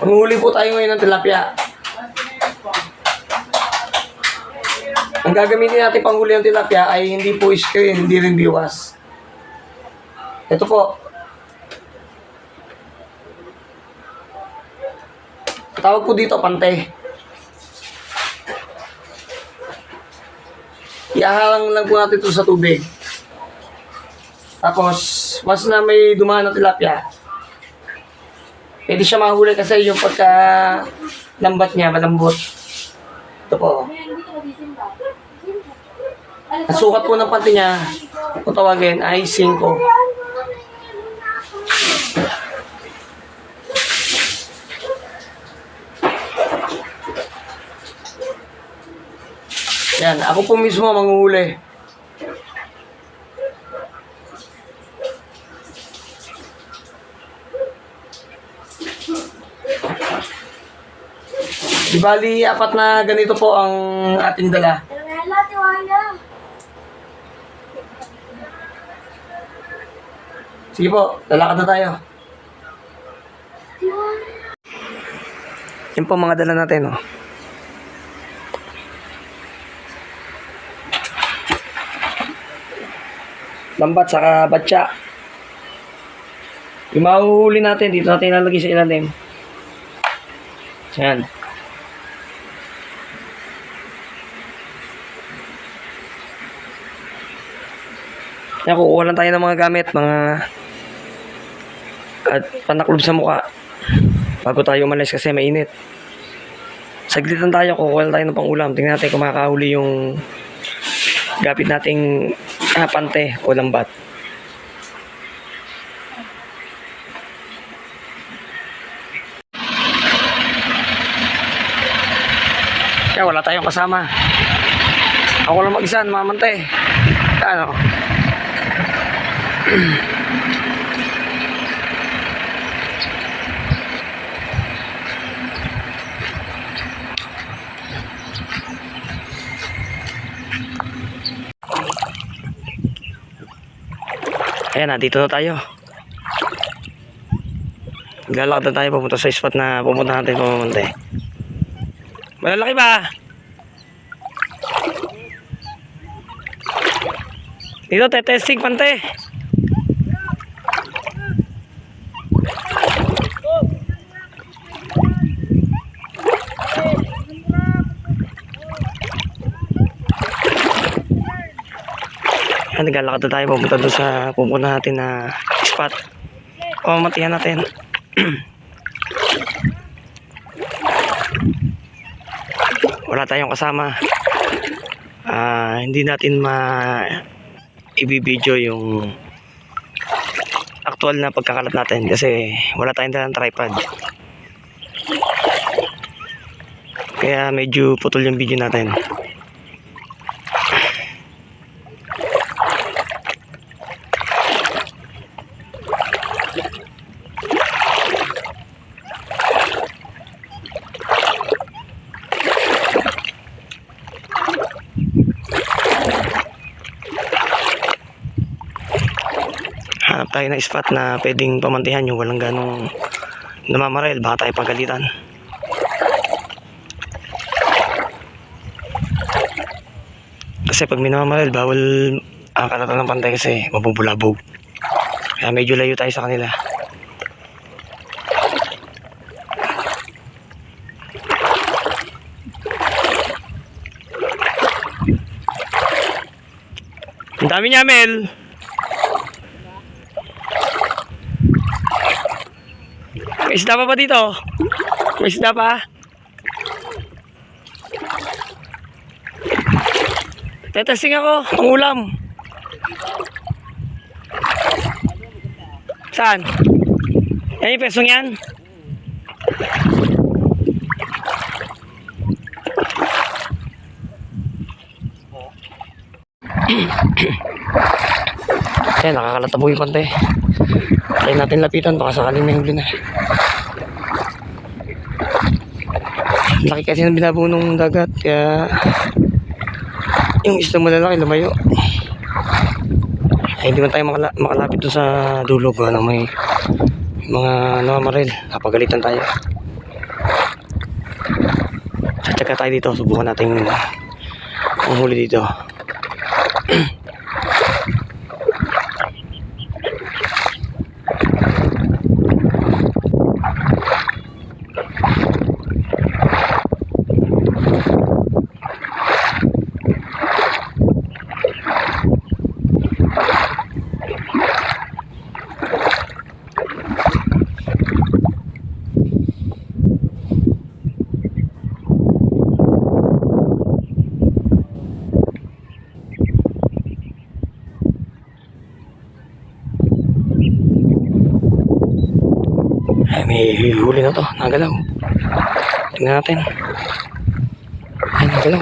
Manghuli po tayo ngayon ng tilapia. Ang gagamitin natin panghuli ng tilapia ay hindi po screen, hindi rin biwas. Ito po. Tawag po dito pante. Iaharang lang po natin ito sa tubig. Tapos, once na may dumaan ng tilapia, pwede siya mahuli kasi yung pagka lambat niya, malambot. Ito po. Ang sukat po ng pante niya, kung tawagin, ay 5. Yan, ako po mismo manghuhuli. Di bali, 4 na ganito po ang ating dala. Sige po, lalakad na tayo. Yan po mga dala natin, oh. Lambat, saka batya. Yung mahuhuli natin, dito natin ilalagay sa ilalim. Yan. Yan, kukuha lang tayo ng mga gamit, mga at panaklob sa mukha bago tayo umalis kasi mainit. Saglit lang tayo, kukuha lang tayo ng pangulam. Tingnan natin kung makakahuli yung gapit nating pante o lambat. Kaya wala tayong kasama. Ako lang mag-isa, mamante. Ano? Ayan, dito na tayo. Maglalakad na tayo papunta sa spot na pupunta natin pumunta. Malalaki ba? Dito, testing pante. Naglalakad na tayo pupunta doon sa pupunta natin na spot. Pamamatihan natin. Wala tayong kasama. Hindi natin i-video yung actual na pagkakalat natin kasi wala tayong dalang tripod. Kaya medyo putol yung video natin. Hanap tayo ng spot na pwedeng pamantihan yung walang ganong namamaril, baka tayo pagalitan. Kasi pag may namamaril, bawal kalatan ng pantay kasi mabubulabog. Kaya medyo layo tayo sa kanila. Ang dami niya, Mel. May isda pa ba dito? May isda pa? Tetesting ako, ang ulam. Saan? Yan yung pesong yan? Ayan, nakakalatabo yung pante. Kaya natin lapitan, baka sakaling may huli na. Laki kasi ng binabunong dagat, kaya yung isang malalaki lumayo. Ay, hindi man tayo makalapit doon sa dulo ko, ano, may mga namamaril, napagalitan tayo. Tsaka tayo dito, subukan natin ang huli dito. Ay, may huli na to, nagalaw. Tingnan natin. Ay, nagalaw.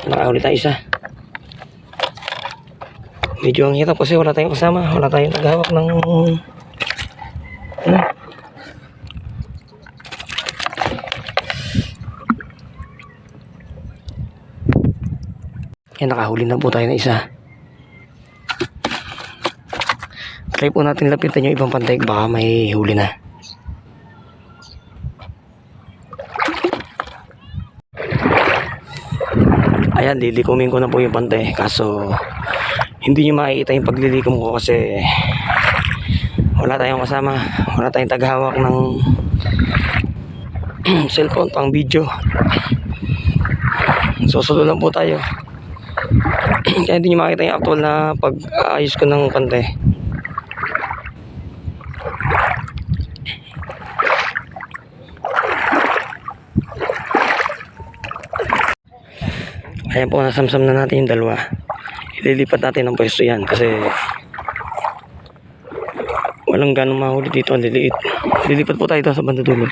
Nakahuli tayo isa. Medyo ang hirap kasi wala tayong kasama, wala tayong naghahawak ng ano. Yan, nakahuli na po tayo na isa. Try po natin lapitan yung ibang pantay, baka may huli na. Ayan, lilikumin ko na po yung pantay, kaso hindi nyo makikita yung paglilikom ko kasi wala tayong kasama, wala tayong taghawak ng cellphone pang video. Susunod lang po tayo. Kaya hindi nyo makita yung actual na pag-aayos ko ng pante. Ayan po, nasamsam na natin yung dalawa. Ililipat natin ang pwesto yan kasi walang ganong mahuli dito, ang liliit. Lilipat po tayo sa banda dulo.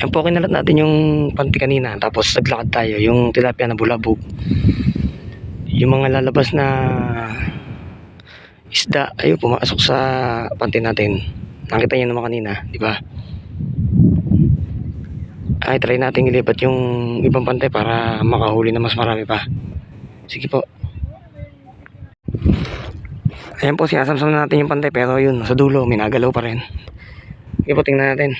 Yan po, kinalat natin yung panty kanina, tapos naglakad tayo, yung tilapia na bulabog, yung mga lalabas na isda, ayun, pumasok sa panty natin. Nakita niyo naman kanina, di ba? Ay, try natin ilipat yung ibang panty para makahuli na mas marami pa. Sige po. Ayan po, sinasamsam na natin yung panty, pero yun, sa dulo, minagalaw pa rin. Sige po, tingnan natin.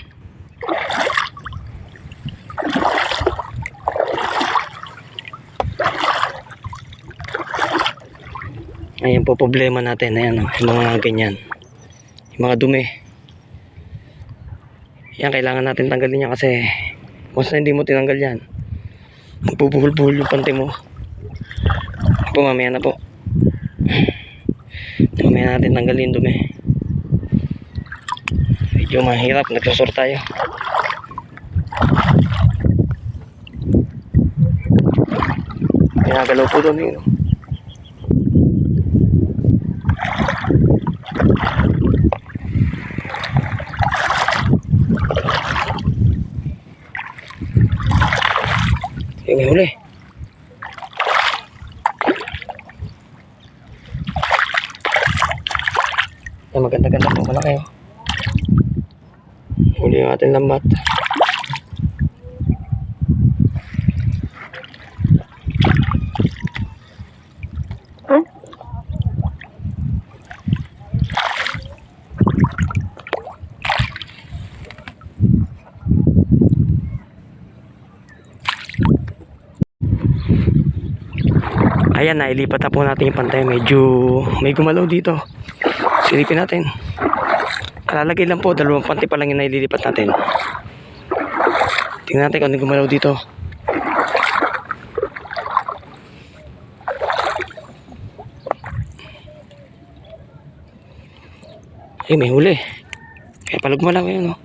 Ayan po problema natin, ayan, yung mga ganyan, yung mga dumi. Yan, kailangan natin tanggalin yan kasi once na hindi mo tinanggal yan, magbubuhol-buhol yung panty mo. Po, mamaya na po. Mamaya natin tanggalin yung dumi. Medyo mahirap, nagsusur tayo. Pinagalaw po doon yun. May huli. Ay, maganda-ganda po pala kayo. Huli yung ating lambat. Ayan, nailipat na po natin yung pantay. Medyo may gumalaw dito. Silipin natin. Kalalagay lang po, 2 pantay pa lang yung naililipat natin. Tingnan natin kung ano gumalaw dito. Ay, may huli. Kaya pala gumalaw yun, oh.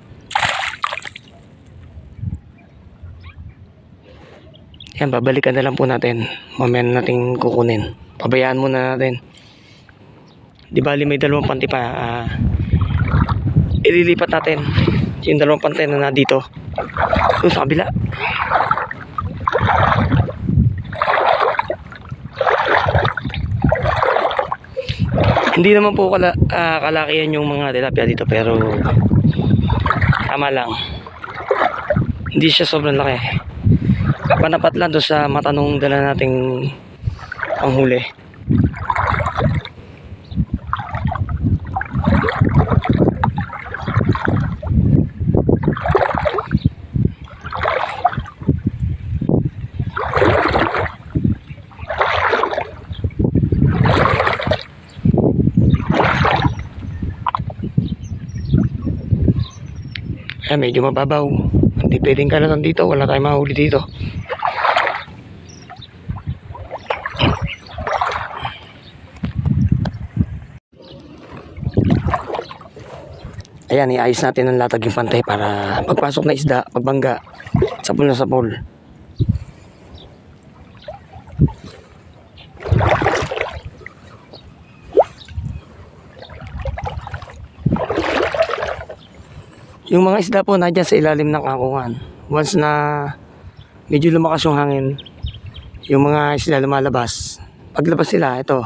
Yan, babalikan na lang po natin. Mamaya na natin kukunin. Pabayaan muna natin. Di bali may 2 panty pa. Ililipat natin yung 2 panty na dito. Doon sa kabila. Hindi naman po kalakihan yung mga tilapia dito, pero tama lang. Hindi siya sobrang laki. Panapat lang doon sa matanong dala nating panghuli. Ay, medyo mababaw. Hindi pwedeng kalatan dito. Wala tayong mahuli dito. Ayan, iayos natin ang latag yung pantay para pagpasok na isda, pagbangga, sapol na sapol. Yung mga isda po nandiyan sa ilalim ng akungan. Once na medyo lumakas yung hangin, yung mga isda lumalabas. Paglabas sila, ito,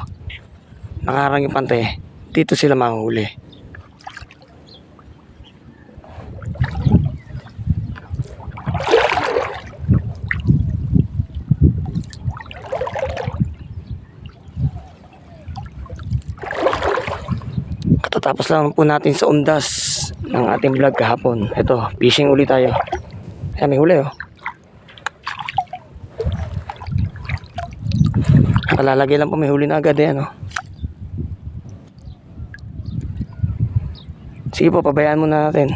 nakaharang yung pantay, dito sila mahuli. Katatapos lang po natin sa undas ng ating vlog kahapon. Ito, fishing ulit tayo. Ayan, may huli, oh. Nakalalagay lang po, may huli na agad, yan, oh. Sige po, pabayaan muna natin.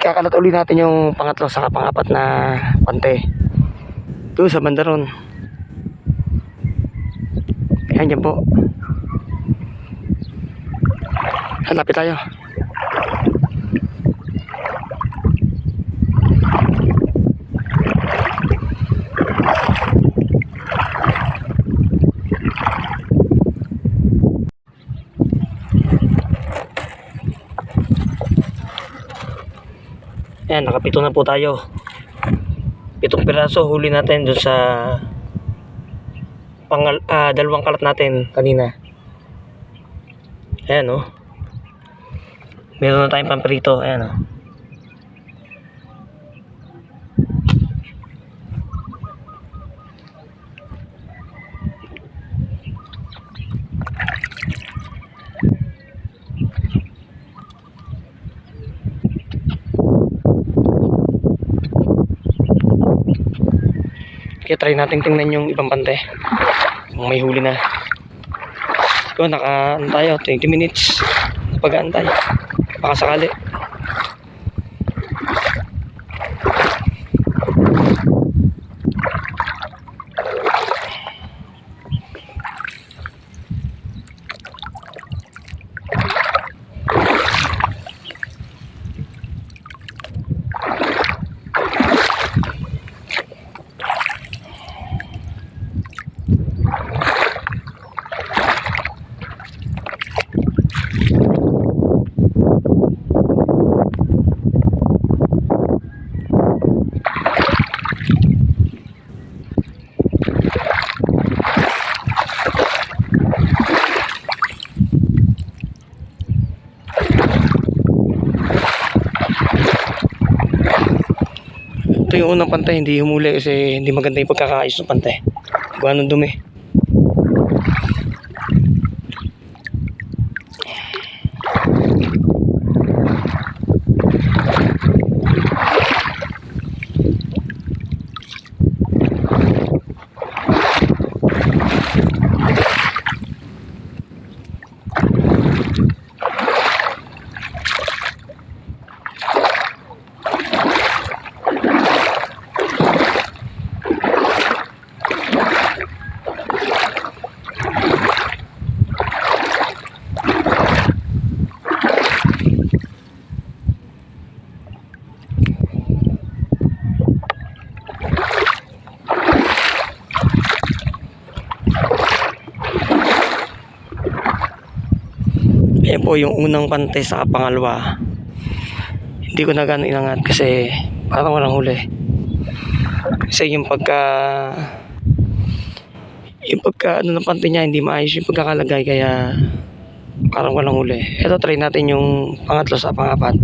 Ikakalat uli natin yung pangatlo sa pangapat na pante doon sa bandaron. Ayan, dyan po. Hanapit tayo. Ayan, nakapito na po tayo. 7 piraso huli natin doon sa 2 kalat natin kanina. Ayan, oh. Meron na tayong pamprito. Ayan, oh. Kaya try natin tingnan yung ibang pante kung may huli na. So, naka-ano tayo, 20 minutes pag-aantay, baka sakali. Ito yung unang pantay, hindi humuli kasi hindi maganda yung pagkakaayos ng pantay. Gawa ng dumi. Ayan po yung unang pantay sa pangalawa. Hindi ko na gano'ng inangat kasi parang walang huli. Kasi yung pagka ano ng pantay niya hindi maayos yung pagkakalagay kaya parang walang huli. Ito try natin yung pangatlo sa pangapat.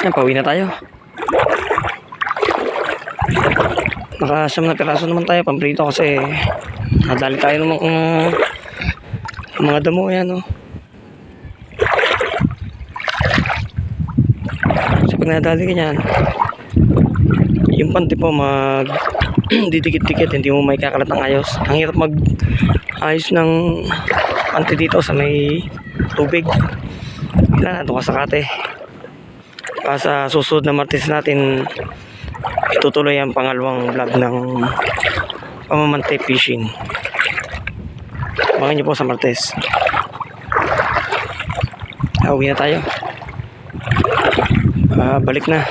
Ayan, pauwi na tayo. Naka-siyam na piraso naman tayo, pamprito kasi nadali tayo ng mga damo yan, oh. Kasi pag nadali ka yan, yung panty po didikit-dikit, hindi mo may kakalat ng ayos. Ang hirap mag-ayos ng panty dito sa may tubig. Kailangan ito kasakate. Sa susunod na Martes natin itutuloy ang pangalawang vlog ng pamamantay fishing. Abangan nyo po sa Martes. Uwi na tayo. Balik na.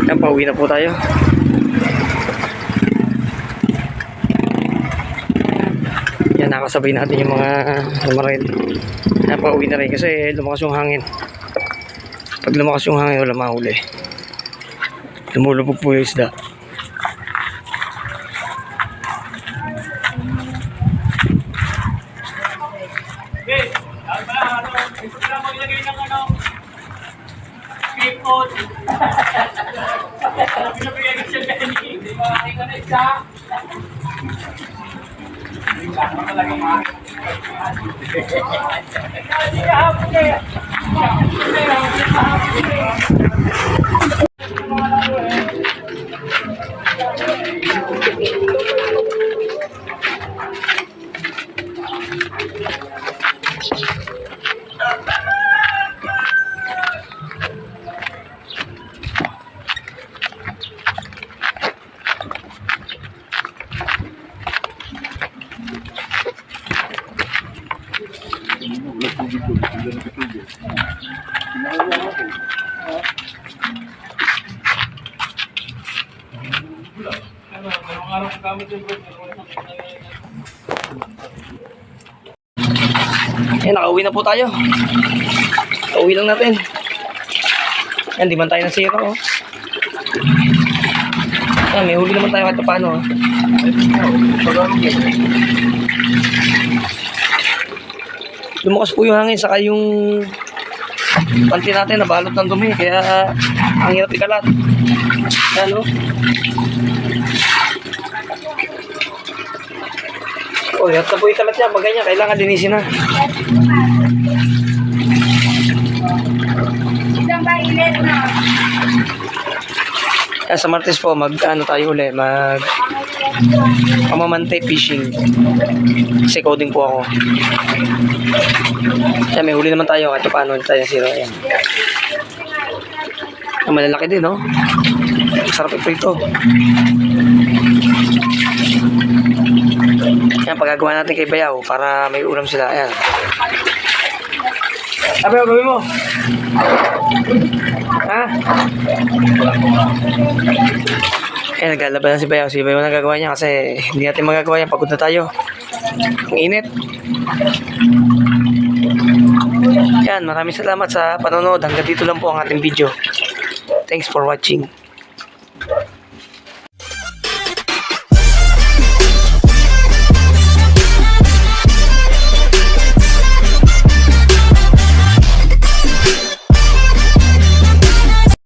Yan, pauwi na po tayo. Yan, kasabay natin yung mga maril. Napauwi na rin kasi lumakas yung hangin. Pag lumakas yung hangin, wala mahuli. Lumulubog po yung isda. Nakauwi na po tayo. Pauwi lang natin. Yan, di man tayo nasira, oh. Yan, may huli naman tayo kahit paano, oh. Lumakas po yung hangin, saka yung panty natin nabalot ng dumi, kaya ang hirap ikalat. Yan, oh. Oh, hirap na po ikalat niya. Pag ganyan, kailangan linisin na. Isang bailet na. Kaya sa Martes po, mag-ano tayo ulit, pamamante fishing. Kasi coding po ako. Kaya may huli naman tayo, kahit paano tayo zero. Ayan. Ang malalaki din, no? Sarap ito. Yan, pagagawa natin kay Bayaw para may ulam sila. Ayan. Sabi mo, gawin mo. Ha? Ayan, naglalaban na si Bayaw. Si Bayaw nagagawa niya kasi hindi natin magagawa yan. Pagod na tayo. Ang init. Yan, maraming salamat sa panonood. Hanggang dito lang po ang ating video. Thanks for watching.